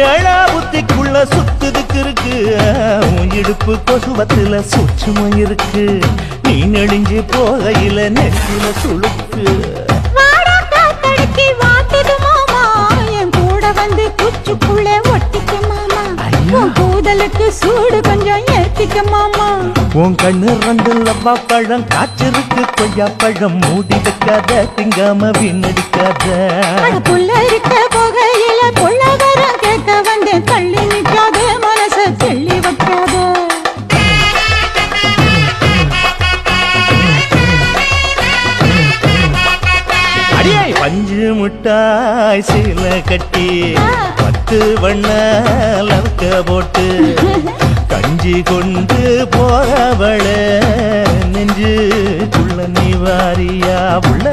ஏழா புத்திக்குள்ள சுத்துதுக்கு இருக்கு உன் இடுப்பு கொசுவத்துல சூட்சுமம் இருக்கு நீ நெடுஞ்சு போகையில நெற்றில சுழுக்கு குச்சுக்குள்ள ஒட்டிக்க மாமா கூதலுக்கு சூடு கொஞ்சம் ஏத்திக்க மாமா உன் கண்ணு ரெண்டு லவ்வா பழம் காய்ச்சிருக்கு கொய்யா பழம் மூடி வைக்காத திங்காம வீணடிக்காத புள்ள இருக்க போகையில பொள்ளவரம் கேட்க வந்து தள்ளி நிற்காத மனச தெள்ளி வைக்காத அடியே பஞ்சு முட்டாய் சீல கட்டி 10 வண்ண லவக்க போட்டு கஞ்சி கொண்டு போறவள நெஞ்சுக்குள்ள நீ வாரியா உள்ள